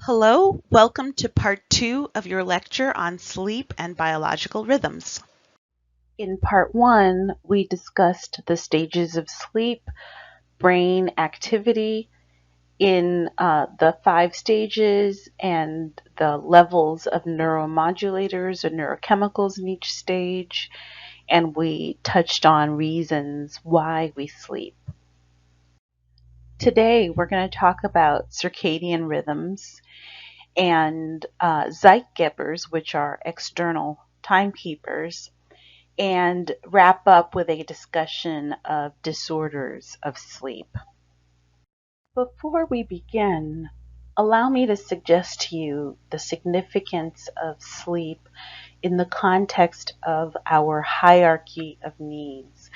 Hello, welcome to part 2 of your lecture on sleep and biological rhythms. In part one, we discussed the stages of sleep, brain activity in the 5 stages and the levels of neuromodulators or neurochemicals in each stage. And we touched on reasons why we sleep. Today, we're going to talk about circadian rhythms and Zeitgebers, which are external timekeepers, and wrap up with a discussion of disorders of sleep. Before we begin, allow me to suggest to you the significance of sleep in the context of our hierarchy of needs.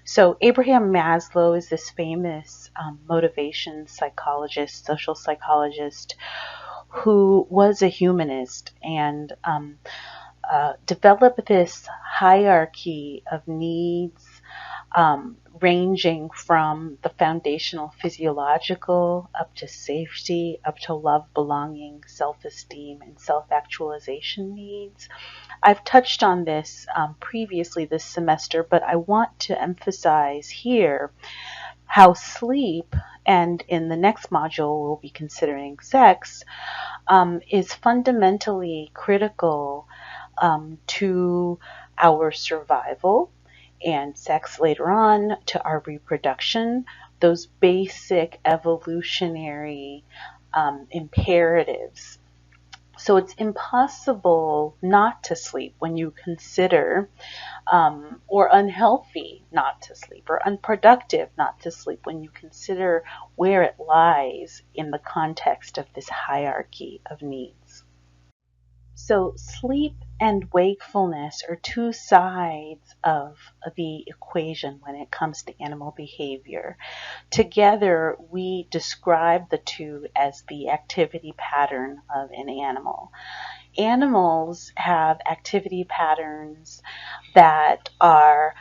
So Abraham Maslow is this famous motivation psychologist, social psychologist, who was a humanist and develop this hierarchy of needs, ranging from the foundational physiological up to safety, up to love, belonging, self-esteem, and self-actualization needs. I've touched on this previously this semester, but I want to emphasize here how sleep, and in the next module we'll be considering sex, is fundamentally critical to our survival, and sex later on to our reproduction, those basic evolutionary imperatives. So it's impossible not to sleep when you consider, or unhealthy not to sleep, or unproductive not to sleep when you consider where it lies in the context of this hierarchy of needs. So sleep and wakefulness are two sides of the equation when it comes to animal behavior. Together, we describe the two as the activity pattern of an animal. Animals have activity patterns that are,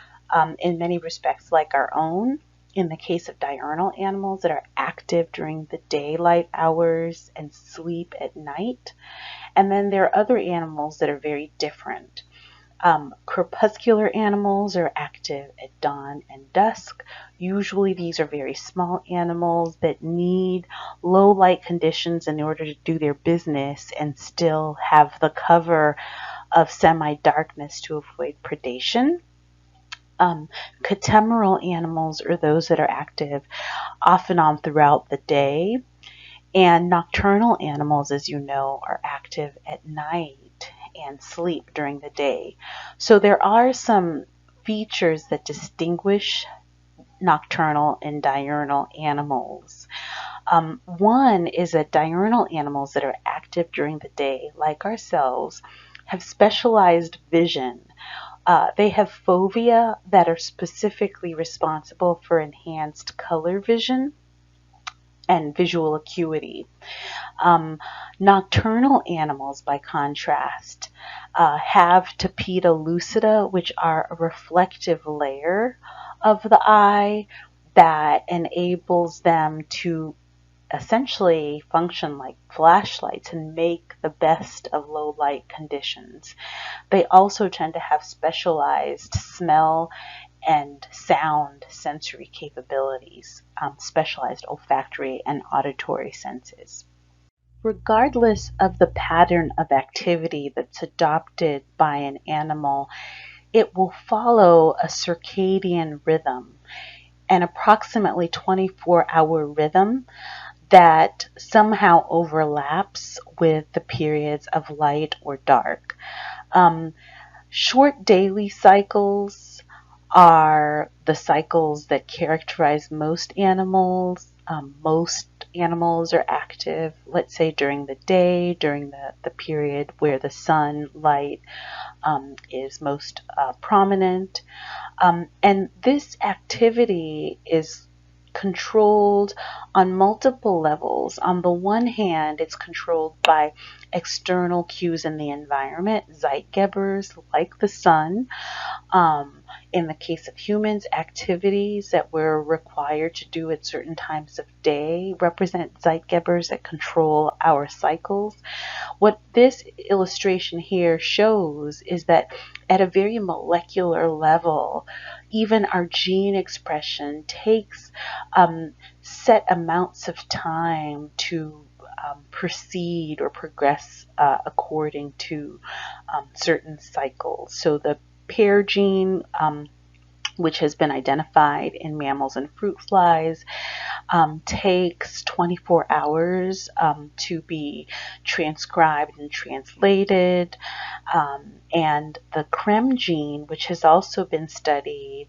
in many respects, like our own. In the case of diurnal animals that are active during the daylight hours and sleep at night. And then there are other animals that are very different. Crepuscular animals are active at dawn and dusk. Usually these are very small animals that need low light conditions in order to do their business and still have the cover of semi-darkness to avoid predation. Catemeral animals are those that are active off and on throughout the day. And nocturnal animals, as you know, are active at night and sleep during the day. So there are some features that distinguish nocturnal and diurnal animals. One is that diurnal animals that are active during the day, like ourselves, have specialized vision. They have fovea that are specifically responsible for enhanced color vision and visual acuity. Nocturnal animals, by contrast, have tapetia lucida, which are a reflective layer of the eye that enables them to essentially function like flashlights and make the best of low light conditions. They also tend to have specialized smell and sound sensory capabilities, specialized olfactory and auditory senses. Regardless of the pattern of activity that's adopted by an animal, it will follow a circadian rhythm, an approximately 24-hour rhythm that somehow overlaps with the periods of light or dark. Short daily cycles are the cycles that characterize most animals. Most animals are active, let's say during the day, during the period where the sunlight is most prominent. And this activity is controlled on multiple levels. On the one hand, it's controlled by external cues in the environment, Zeitgebers like the sun. In the case of humans, activities that we're required to do at certain times of day represent Zeitgebers that control our cycles. What this illustration here shows is that at a very molecular level, even our gene expression takes set amounts of time to proceed or progress according to certain cycles. So the pair gene, which has been identified in mammals and fruit flies, takes 24 hours to be transcribed and translated. And the CREM gene, which has also been studied,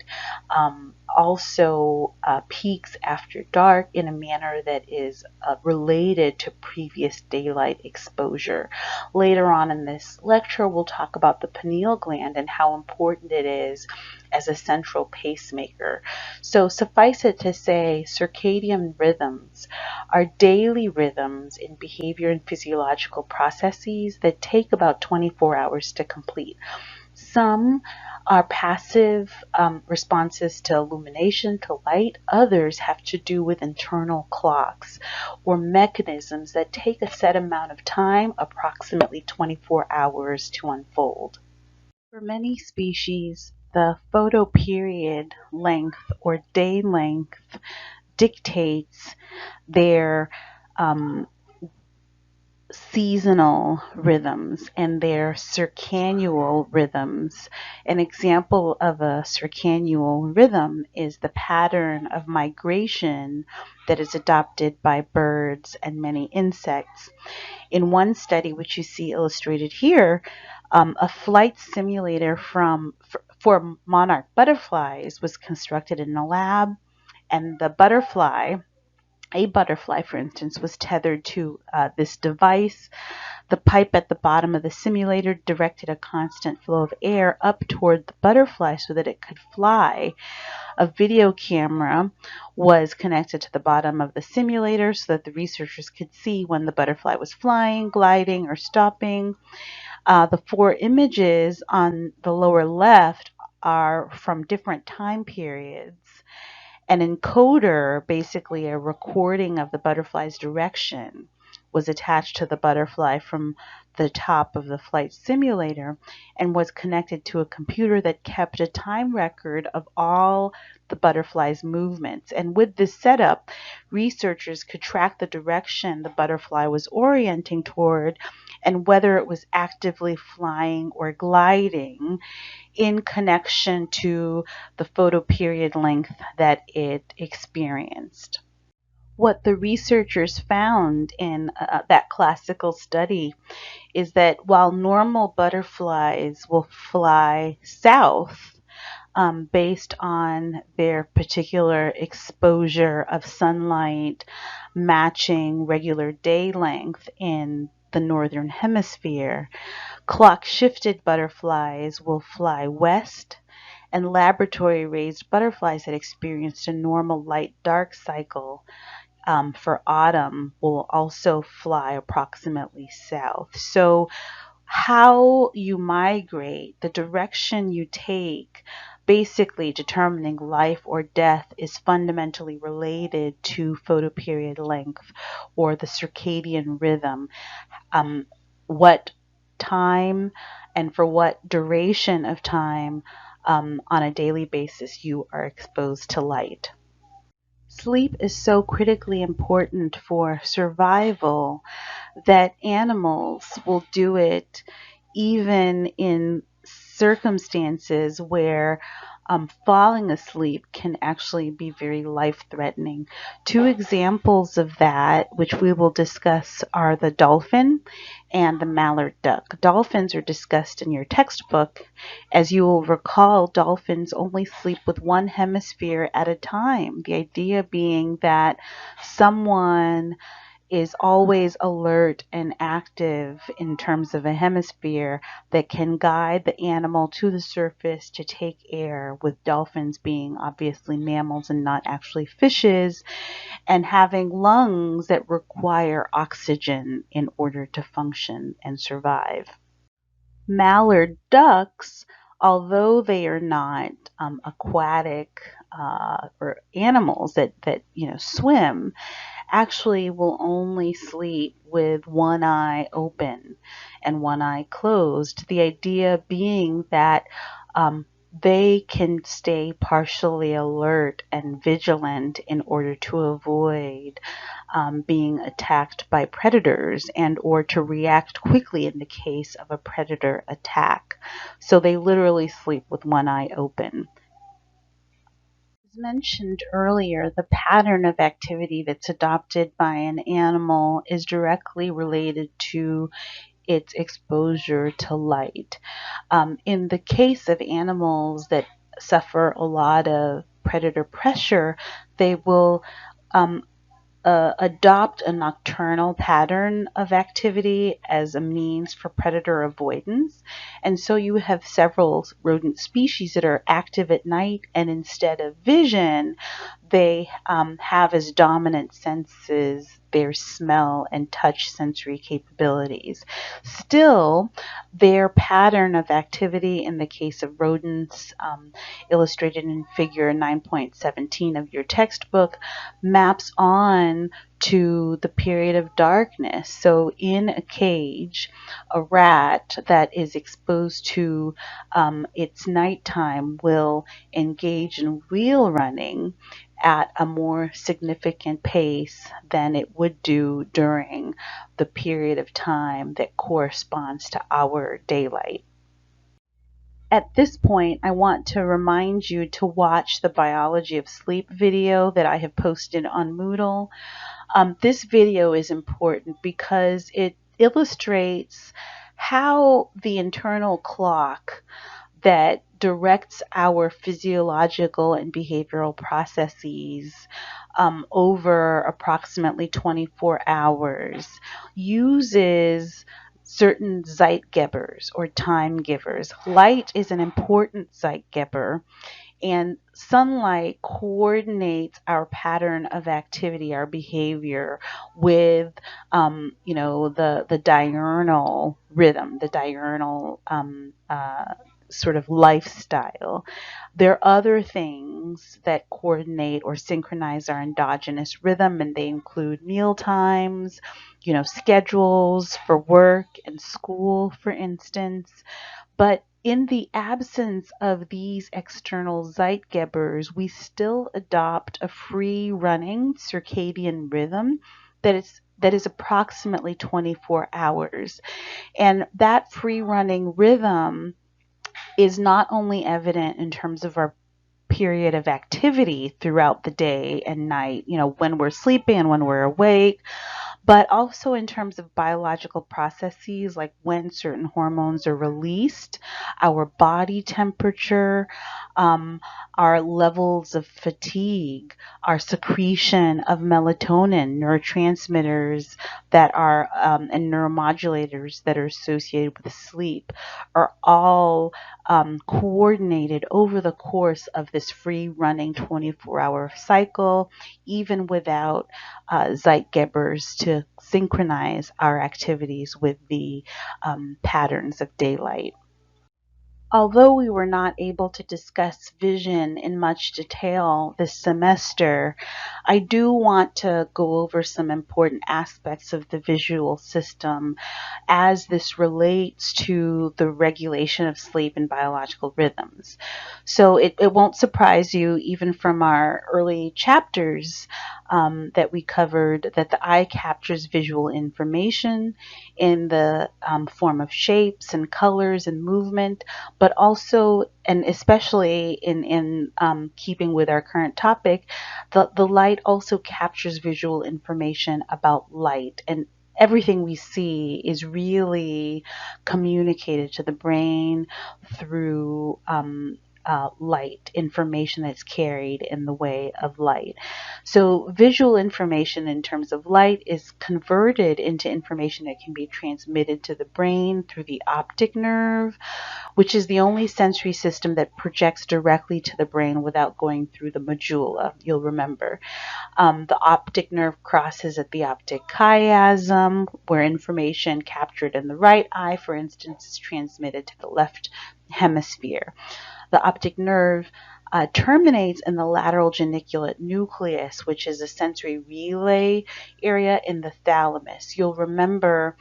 also peaks after dark in a manner that is related to previous daylight exposure. Later on in this lecture, we'll talk about the pineal gland and how important it is as a central pacemaker. So suffice it to say, circadian rhythms are daily rhythms in behavior and physiological processes that take about 24 hours to complete. Some are passive responses to illumination, to light. Others have to do with internal clocks or mechanisms that take a set amount of time, approximately 24 hours, to unfold. For many species, the photoperiod length or day length dictates their seasonal rhythms and their circannual rhythms. An example of a circannual rhythm is the pattern of migration that is adopted by birds and many insects. In one study, which you see illustrated here, a flight simulator for monarch butterflies was constructed in a lab, and a butterfly, for instance, was tethered to this device. The pipe at the bottom of the simulator directed a constant flow of air up toward the butterfly so that it could fly. A video camera was connected to the bottom of the simulator so that the researchers could see when the butterfly was flying, gliding, or stopping. The four images on the lower left are from different time periods. An encoder, basically a recording of the butterfly's direction, was attached to the butterfly from the top of the flight simulator and was connected to a computer that kept a time record of all the butterfly's movements. And with this setup, researchers could track the direction the butterfly was orienting toward and whether it was actively flying or gliding in connection to the photoperiod length that it experienced. What the researchers found in that classical study is that while normal butterflies will fly south based on their particular exposure of sunlight matching regular day length in the northern hemisphere, clock-shifted butterflies will fly west, and laboratory-raised butterflies that experienced a normal light-dark cycle for autumn will also fly approximately south. So how you migrate, the direction you take, basically determining life or death, is fundamentally related to photoperiod length or the circadian rhythm. What time and for what duration of time on a daily basis you are exposed to light. Sleep is so critically important for survival that animals will do it even in circumstances where falling asleep can actually be very life-threatening. Two examples of that, which we will discuss, are the dolphin and the mallard duck. Dolphins are discussed in your textbook. As you will recall, dolphins only sleep with one hemisphere at a time. The idea being that someone is always alert and active in terms of a hemisphere that can guide the animal to the surface to take air, with dolphins being obviously mammals and not actually fishes, and having lungs that require oxygen in order to function and survive. Mallard ducks although they are not aquatic or animals that swim, actually will only sleep with one eye open and one eye closed. The idea being that they can stay partially alert and vigilant in order to avoid being attacked by predators and or to react quickly in the case of a predator attack. So they literally sleep with one eye open. As mentioned earlier, the pattern of activity that's adopted by an animal is directly related to its exposure to light. In the case of animals that suffer a lot of predator pressure, they will adopt a nocturnal pattern of activity as a means for predator avoidance. And so you have several rodent species that are active at night, and instead of vision, they have as dominant senses their smell and touch sensory capabilities. Still, their pattern of activity in the case of rodents, illustrated in figure 9.17 of your textbook, maps on to the period of darkness. So in a cage, a rat that is exposed to its nighttime will engage in wheel running at a more significant pace than it would do during the period of time that corresponds to our daylight. At this point, I want to remind you to watch the Biology of Sleep video that I have posted on Moodle. This video is important because it illustrates how the internal clock that directs our physiological and behavioral processes over approximately 24 hours uses certain Zeitgebers or time givers. Light is an important Zeitgeber, and sunlight coordinates our pattern of activity, our behavior with, the diurnal rhythm, the diurnal sort of lifestyle. There are other things that coordinate or synchronize our endogenous rhythm, and they include meal times, schedules for work and school, for instance. But in the absence of these external Zeitgebers, we still adopt a free-running circadian rhythm that is approximately 24 hours. And that free-running rhythm is not only evident in terms of our period of activity throughout the day and night, when we're sleeping and when we're awake, but also in terms of biological processes like when certain hormones are released, our body temperature, our levels of fatigue, our secretion of melatonin, neurotransmitters that are and neuromodulators that are associated with sleep are all coordinated over the course of this free running 24-hour cycle, even without Zeitgebers to synchronize our activities with the patterns of daylight. Although we were not able to discuss vision in much detail this semester, I do want to go over some important aspects of the visual system as this relates to the regulation of sleep and biological rhythms. So it won't surprise you, even from our early chapters, that we covered, that the eye captures visual information in the form of shapes and colors and movement, but also, and especially in keeping with our current topic, the light also captures visual information about light, and everything we see is really communicated to the brain through light, information that's carried in the way of light. So visual information in terms of light is converted into information that can be transmitted to the brain through the optic nerve, which is the only sensory system that projects directly to the brain without going through the medulla, you'll remember. The optic nerve crosses at the optic chiasm, where information captured in the right eye, for instance, is transmitted to the left hemisphere. The optic nerve terminates in the lateral geniculate nucleus, which is a sensory relay area in the thalamus. You'll remember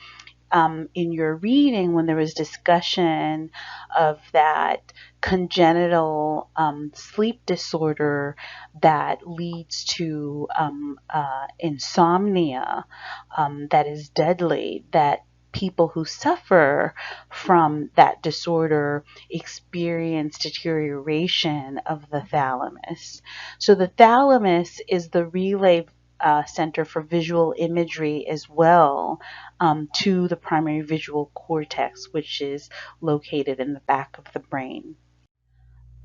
in your reading when there was discussion of that congenital sleep disorder that leads to insomnia that is deadly, that people who suffer from that disorder experience deterioration of the thalamus. So the thalamus is the relay center for visual imagery as well to the primary visual cortex, which is located in the back of the brain.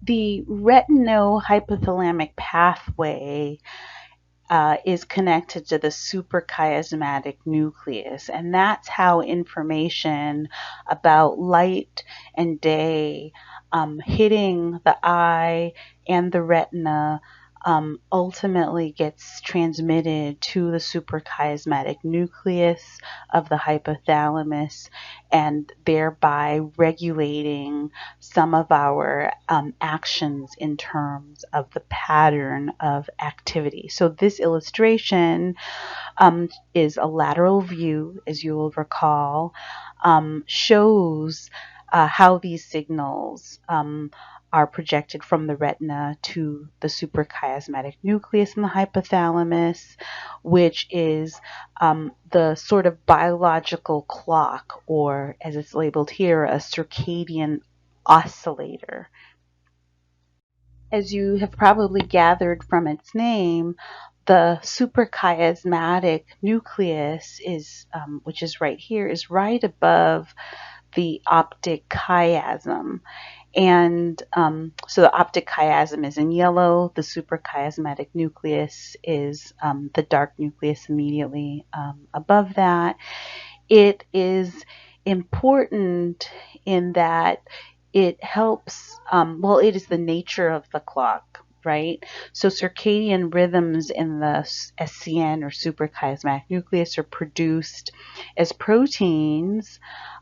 The retinohypothalamic pathway is connected to the suprachiasmatic nucleus, and that's how information about light and day hitting the eye and the retina ultimately gets transmitted to the suprachiasmatic nucleus of the hypothalamus, and thereby regulating some of our actions in terms of the pattern of activity. So this illustration is a lateral view, as you will recall, shows how these signals are projected from the retina to the suprachiasmatic nucleus in the hypothalamus, which is the sort of biological clock, or as it's labeled here, a circadian oscillator. As you have probably gathered from its name, the suprachiasmatic nucleus is, which is right here, is right above the optic chiasm. And so the optic chiasm is in yellow. The suprachiasmatic nucleus is the dark nucleus immediately above that. It is important in that it helps, well, it is the nature of the clock, right? So circadian rhythms in the SCN or suprachiasmatic nucleus are produced as proteins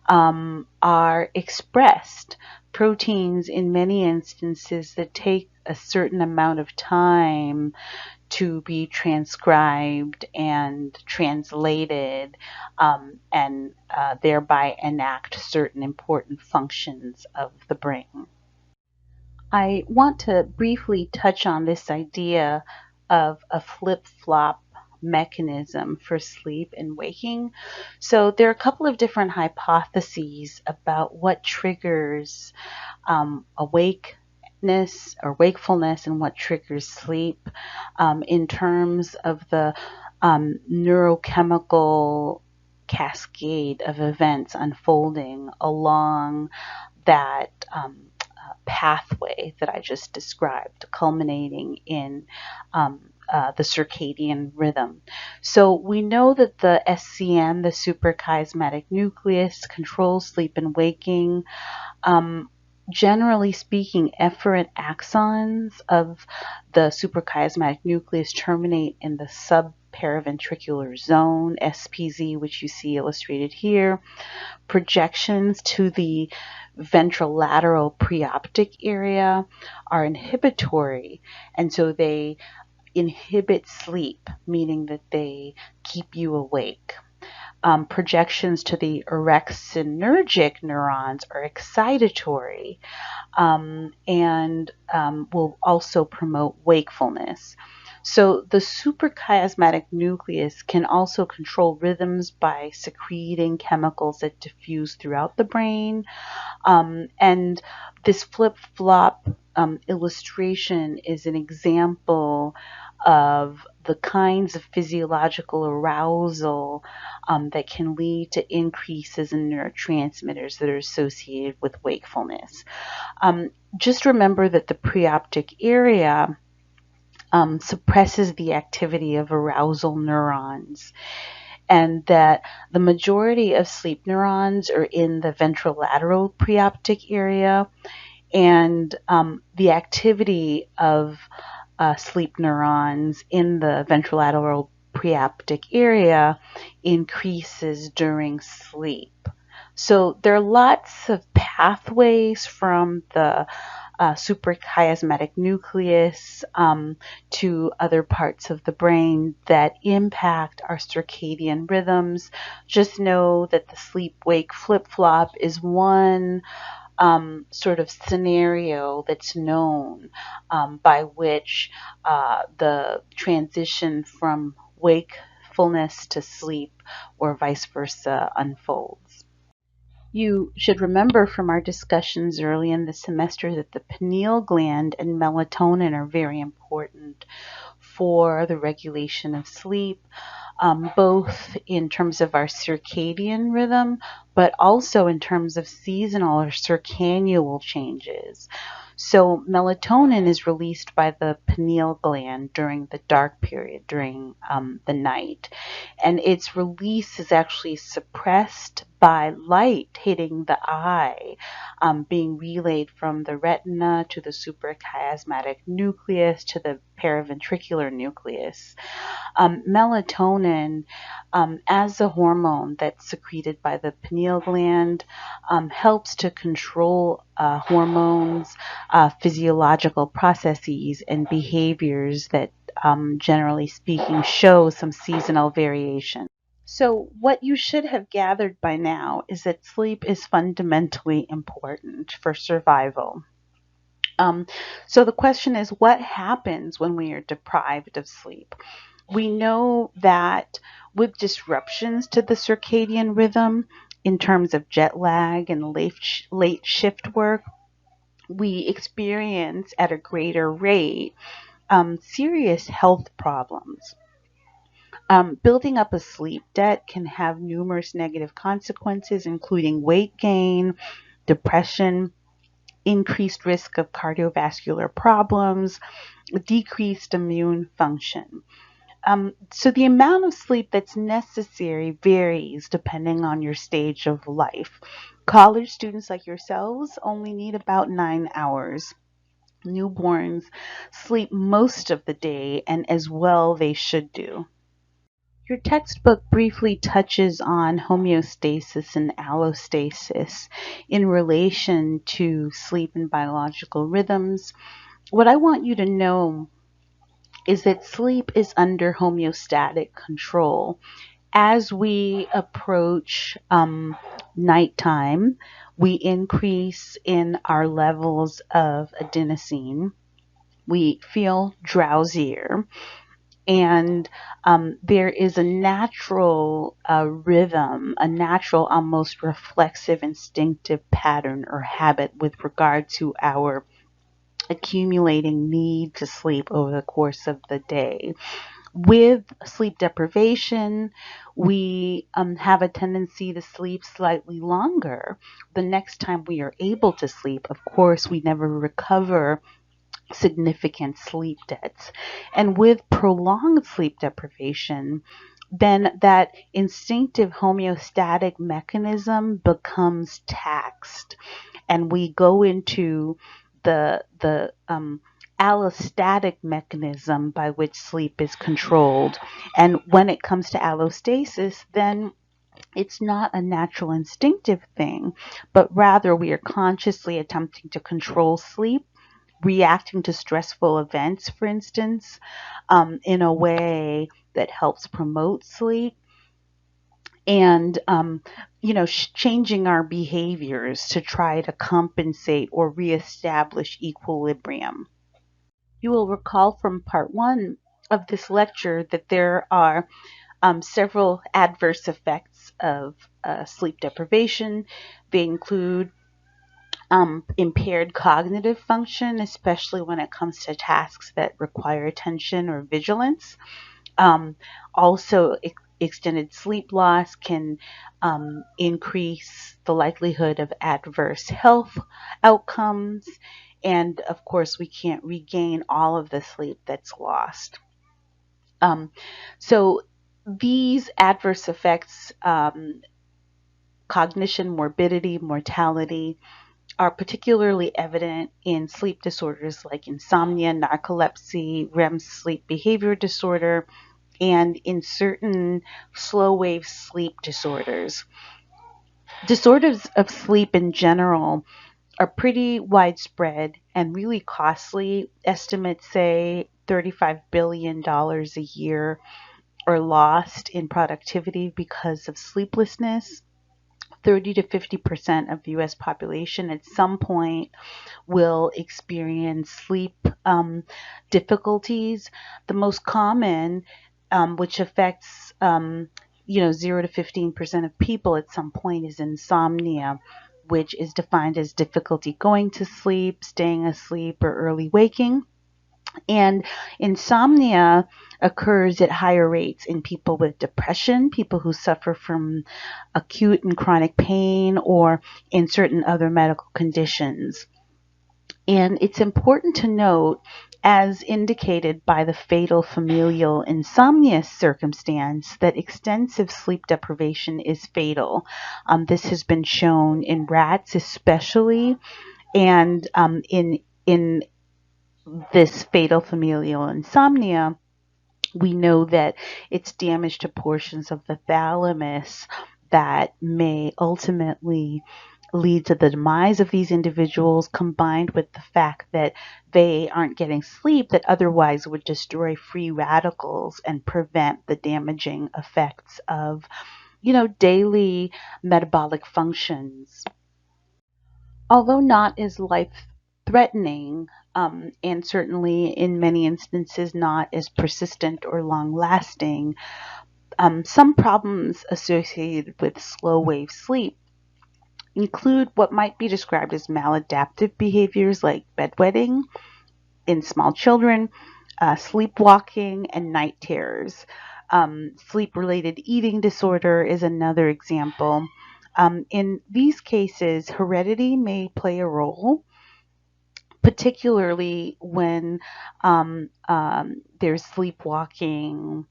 are expressed. Proteins in many instances that take a certain amount of time to be transcribed and translated and thereby enact certain important functions of the brain. I want to briefly touch on this idea of a flip-flop mechanism for sleep and waking. So there are a couple of different hypotheses about what triggers awakeness or wakefulness and what triggers sleep in terms of the neurochemical cascade of events unfolding along that pathway that I just described, culminating in the circadian rhythm. So we know that the SCN, the suprachiasmatic nucleus, controls sleep and waking. Generally speaking, efferent axons of the suprachiasmatic nucleus terminate in the subparaventricular zone, SPZ, which you see illustrated here. Projections to the ventrolateral preoptic area are inhibitory, and so they inhibit sleep, meaning that they keep you awake. Projections to the orexinergic neurons are excitatory and will also promote wakefulness. So the suprachiasmatic nucleus can also control rhythms by secreting chemicals that diffuse throughout the brain. And this flip-flop illustration is an example of the kinds of physiological arousal that can lead to increases in neurotransmitters that are associated with wakefulness. Just remember that the preoptic area suppresses the activity of arousal neurons, and that the majority of sleep neurons are in the ventrolateral preoptic area, and the activity of sleep neurons in the ventrolateral preoptic area increases during sleep. So there are lots of pathways from the suprachiasmatic nucleus to other parts of the brain that impact our circadian rhythms. Just know that the sleep-wake flip-flop is one sort of scenario that's known by which the transition from wakefulness to sleep or vice versa unfolds. You should remember from our discussions early in the semester that the pineal gland and melatonin are very important for the regulation of sleep, both in terms of our circadian rhythm, but also in terms of seasonal or circannual changes. So melatonin is released by the pineal gland during the dark period, during the night. And its release is actually suppressed by light hitting the eye, being relayed from the retina to the suprachiasmatic nucleus to the paraventricular nucleus. Melatonin, as a hormone that's secreted by the pineal gland, helps to control hormones, physiological processes, and behaviors that, generally speaking, show some seasonal variation. So, what you should have gathered by now is that sleep is fundamentally important for survival. So, the question is, what happens when we are deprived of sleep? We know that with disruptions to the circadian rhythm in terms of jet lag and late shift work, we experience at a greater rate serious health problems. Building up a sleep debt can have numerous negative consequences, including weight gain, depression, increased risk of cardiovascular problems, decreased immune function. So the amount of sleep that's necessary varies depending on your stage of life. College students like yourselves only need about 9 hours. Newborns sleep most of the day, and as well they should do. Your textbook briefly touches on homeostasis and allostasis in relation to sleep and biological rhythms. What I want you to know is that sleep is under homeostatic control. As we approach nighttime, we increase in our levels of adenosine. We feel drowsier, and there is a natural rhythm, a natural, almost reflexive, instinctive pattern or habit with regard to our accumulating need to sleep over the course of the day. With sleep deprivation, we have a tendency to sleep slightly longer. The next time we are able to sleep, of course, we never recover significant sleep debts. And with prolonged sleep deprivation, then that instinctive homeostatic mechanism becomes taxed, and we go into the allostatic mechanism by which sleep is controlled. And when it comes to allostasis, then it's not a natural instinctive thing, but rather we are consciously attempting to control sleep, reacting to stressful events, for instance, in a way that helps promote sleep, and changing our behaviors to try to compensate or reestablish equilibrium. You will recall from part one of this lecture that there are several adverse effects of sleep deprivation. They include impaired cognitive function, especially when it comes to tasks that require attention or vigilance. Also, extended sleep loss can increase the likelihood of adverse health outcomes. And of course, we can't regain all of the sleep that's lost. So these adverse effects, cognition, morbidity, mortality, are particularly evident in sleep disorders like insomnia, narcolepsy, REM sleep behavior disorder, and in certain slow wave sleep disorders. Disorders of sleep in general are pretty widespread and really costly. Estimates say $35 billion a year are lost in productivity because of sleeplessness. 30 to 50% of the US population at some point will experience sleep difficulties. The most common, which affects 0 to 15% of people at some point, is insomnia, which is defined as difficulty going to sleep, staying asleep, or early waking. And insomnia occurs at higher rates in people with depression, people who suffer from acute and chronic pain, or in certain other medical conditions. And it's important to note, as indicated by the fatal familial insomnia circumstance, that extensive sleep deprivation is fatal. This has been shown in rats especially, and in this fatal familial insomnia, we know that it's damage to portions of the thalamus that may ultimately lead to the demise of these individuals, combined with the fact that they aren't getting sleep that otherwise would destroy free radicals and prevent the damaging effects of, daily metabolic functions. Although not as life threatening, and certainly in many instances not as persistent or long lasting, some problems associated with slow wave sleep include what might be described as maladaptive behaviors like bedwetting in small children, sleepwalking, and night terrors. Sleep related eating disorder is another example. In these cases, heredity may play a role, particularly when there's sleepwalking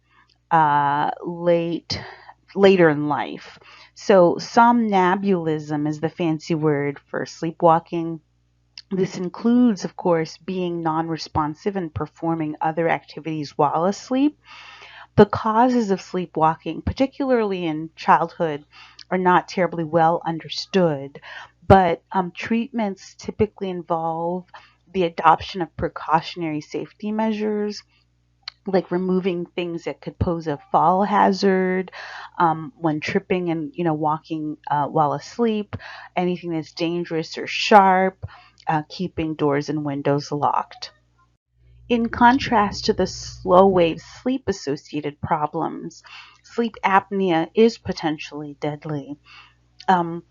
later in life. So somnambulism is the fancy word for sleepwalking. This includes, of course, being non-responsive and performing other activities while asleep. The causes of sleepwalking, particularly in childhood, are not terribly well understood, but treatments typically involve the adoption of precautionary safety measures, like removing things that could pose a fall hazard when tripping and walking while asleep, anything that's dangerous or sharp, keeping doors and windows locked. In contrast to the slow wave sleep associated problems, sleep apnea is potentially deadly, um,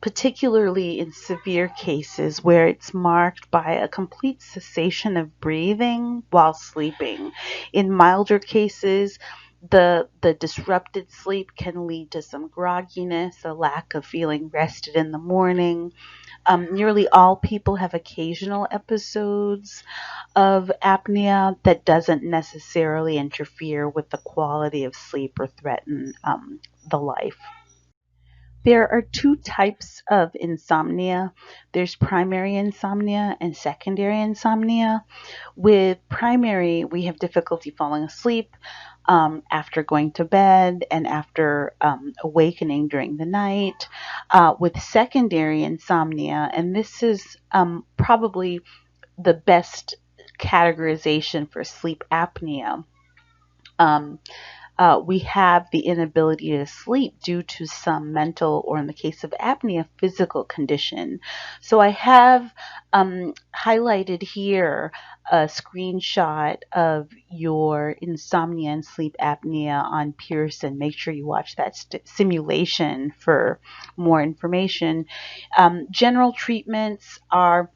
particularly in severe cases where it's marked by a complete cessation of breathing while sleeping. In milder cases, the disrupted sleep can lead to some grogginess, a lack of feeling rested in the morning. Nearly all people have occasional episodes of apnea that doesn't necessarily interfere with the quality of sleep or threaten the life. There are two types of insomnia. There's primary insomnia and secondary insomnia. With primary, we have difficulty falling asleep after going to bed and after awakening during the night. With secondary insomnia, and this is probably the best categorization for sleep apnea. Um, we have the inability to sleep due to some mental, or in the case of apnea, physical condition. So I have highlighted here a screenshot of your insomnia and sleep apnea on Pearson. Make sure you watch that simulation for more information. General treatments are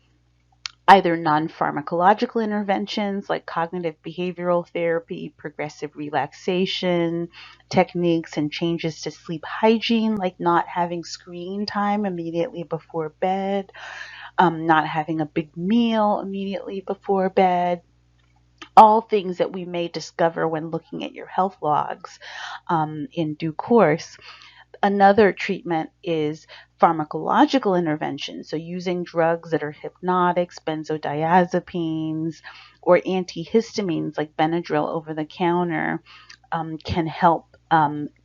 either non-pharmacological interventions like cognitive behavioral therapy, progressive relaxation techniques, and changes to sleep hygiene, like not having screen time immediately before bed, not having a big meal immediately before bed. All things that we may discover when looking at your health logs in due course. Another treatment is pharmacological intervention, so using drugs that are hypnotics, benzodiazepines, or antihistamines like Benadryl over the counter can help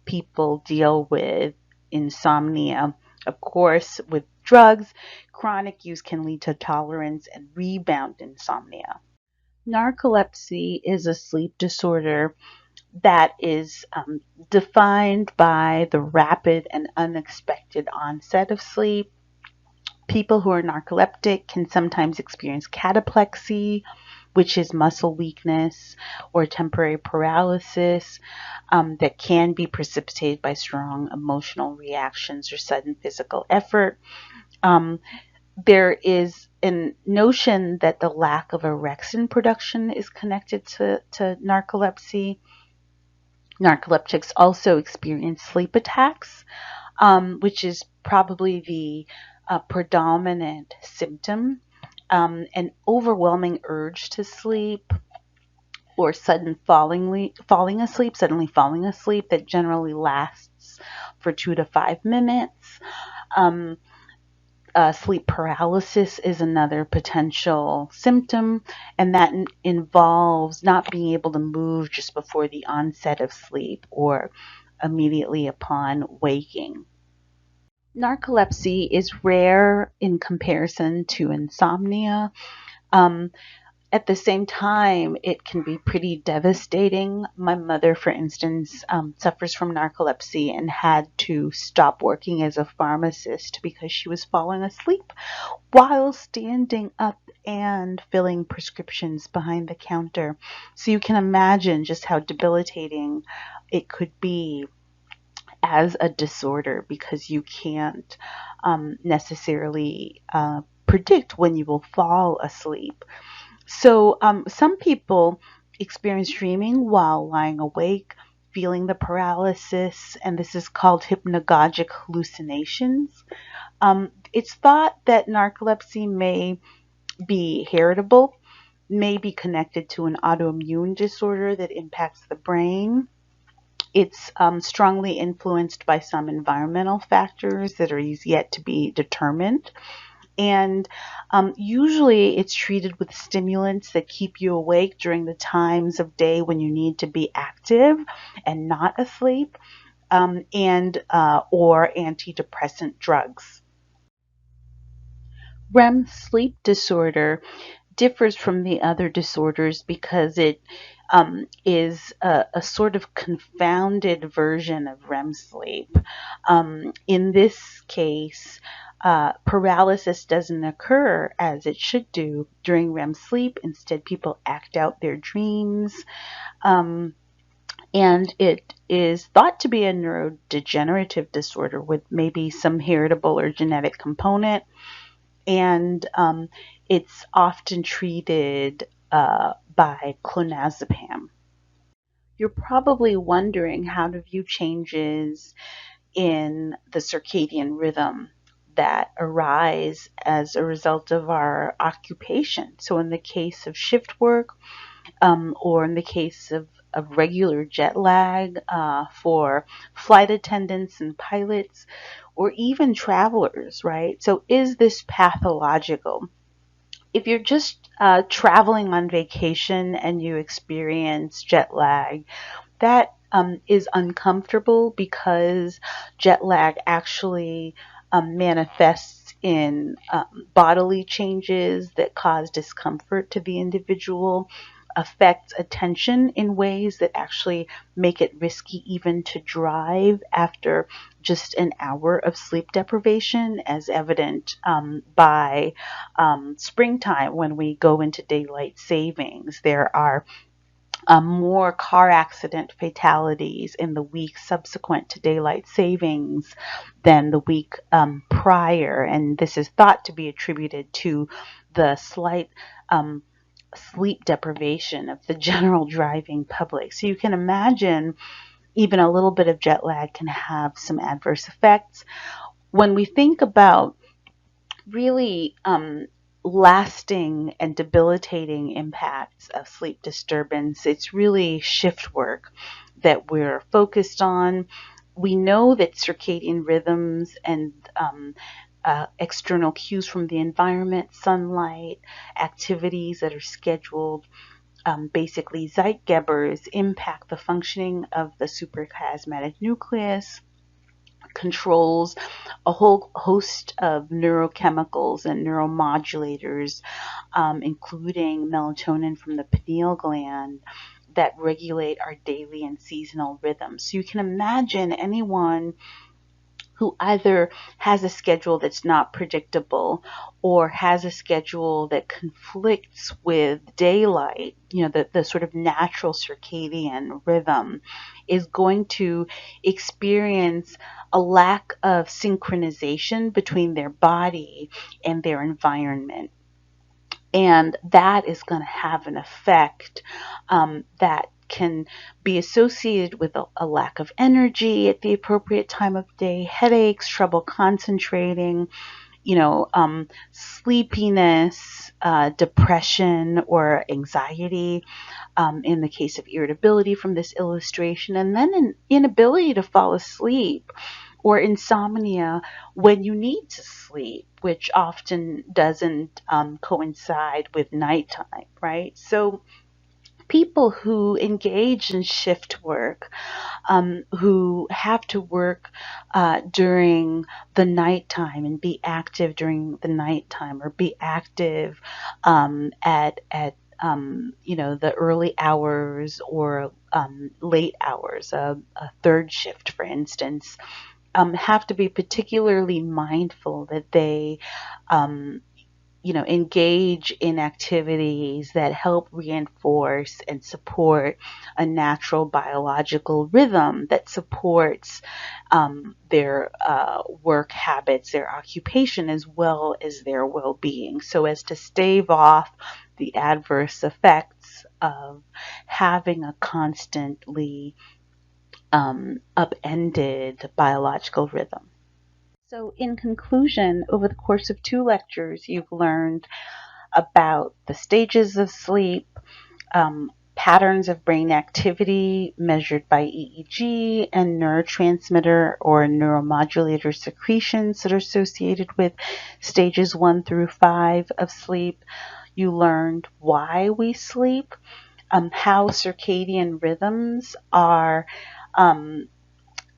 people deal with insomnia. Of course, with drugs, chronic use can lead to tolerance and rebound insomnia. Narcolepsy is a sleep disorder that is defined by the rapid and unexpected onset of sleep. People who are narcoleptic can sometimes experience cataplexy, which is muscle weakness or temporary paralysis that can be precipitated by strong emotional reactions or sudden physical effort. Um, there is a notion that the lack of orexin production is connected to narcolepsy. Narcoleptics also experience sleep attacks, which is probably the predominant symptom. An overwhelming urge to sleep or suddenly falling asleep that generally lasts for 2 to 5 minutes. Um, Sleep paralysis is another potential symptom, and that involves not being able to move just before the onset of sleep or immediately upon waking. Narcolepsy is rare in comparison to insomnia. Um, at the same time, it can be pretty devastating. My mother, for instance, suffers from narcolepsy and had to stop working as a pharmacist because she was falling asleep while standing up and filling prescriptions behind the counter. So you can imagine just how debilitating it could be as a disorder because you can't necessarily predict when you will fall asleep. So some people experience dreaming while lying awake, feeling the paralysis, and this is called hypnagogic hallucinations. It's thought that narcolepsy may be heritable, may be connected to an autoimmune disorder that impacts the brain. It's strongly influenced by some environmental factors that are yet to be determined. And usually it's treated with stimulants that keep you awake during the times of day when you need to be active and not asleep, and or antidepressant drugs. REM sleep disorder differs from the other disorders because it is a sort of confounded version of REM sleep. In this case, paralysis doesn't occur as it should do during REM sleep. Instead, people act out their dreams. Um, and it is thought to be a neurodegenerative disorder with maybe some heritable or genetic component. And it's often treated by clonazepam. You're probably wondering how to view changes in the circadian rhythm that arise as a result of our occupation. So, in the case of shift work, or in the case of regular jet lag for flight attendants and pilots, or even travelers, right? So, is this pathological? If you're just traveling on vacation and you experience jet lag, that is uncomfortable because jet lag actually manifests in bodily changes that cause discomfort to the individual, affects attention in ways that actually make it risky even to drive after just an hour of sleep deprivation, as evident by springtime when we go into daylight savings. There are more car accident fatalities in the week subsequent to daylight savings than the week prior. And this is thought to be attributed to the slight sleep deprivation of the general driving public. So you can imagine even a little bit of jet lag can have some adverse effects. When we think about really lasting and debilitating impacts of sleep disturbance, it's really shift work that we're focused on. We know that circadian rhythms and external cues from the environment, sunlight, activities that are scheduled, basically Zeitgebers, impact the functioning of the suprachiasmatic nucleus, controls a whole host of neurochemicals and neuromodulators, including melatonin from the pineal gland, that regulate our daily and seasonal rhythms. So you can imagine anyone who either has a schedule that's not predictable or has a schedule that conflicts with daylight, the sort of natural circadian rhythm, is going to experience a lack of synchronization between their body and their environment. And that is going to have an effect that can be associated with a lack of energy at the appropriate time of day, headaches, trouble concentrating, sleepiness, depression, or anxiety, in the case of irritability from this illustration, and then an inability to fall asleep or insomnia when you need to sleep, which often doesn't coincide with nighttime, right? So people who engage in shift work, who have to work during the nighttime and be active during the nighttime, or be active at the early hours or late hours, a third shift, for instance, have to be particularly mindful that they engage in activities that help reinforce and support a natural biological rhythm that supports their work habits, their occupation, as well as their well-being, so as to stave off the adverse effects of having a constantly upended biological rhythm. So in conclusion, over the course of 2 lectures, you've learned about the stages of sleep, patterns of brain activity measured by EEG, and neurotransmitter or neuromodulator secretions that are associated with stages 1 through 5 of sleep. You learned why we sleep, how circadian rhythms are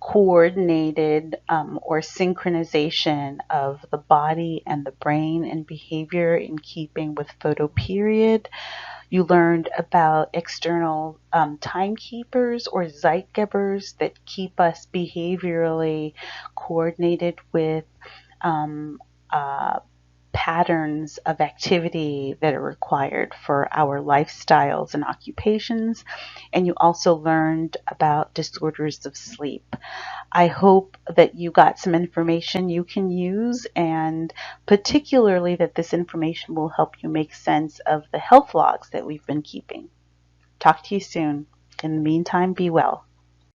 coordinated or synchronization of the body and the brain and behavior in keeping with photoperiod. You learned about external timekeepers or Zeitgebers that keep us behaviorally coordinated with patterns of activity that are required for our lifestyles and occupations. And you also learned about disorders of sleep. I hope that you got some information you can use, and particularly that this information will help you make sense of the health logs that we've been keeping. Talk to you soon. In the meantime, be well.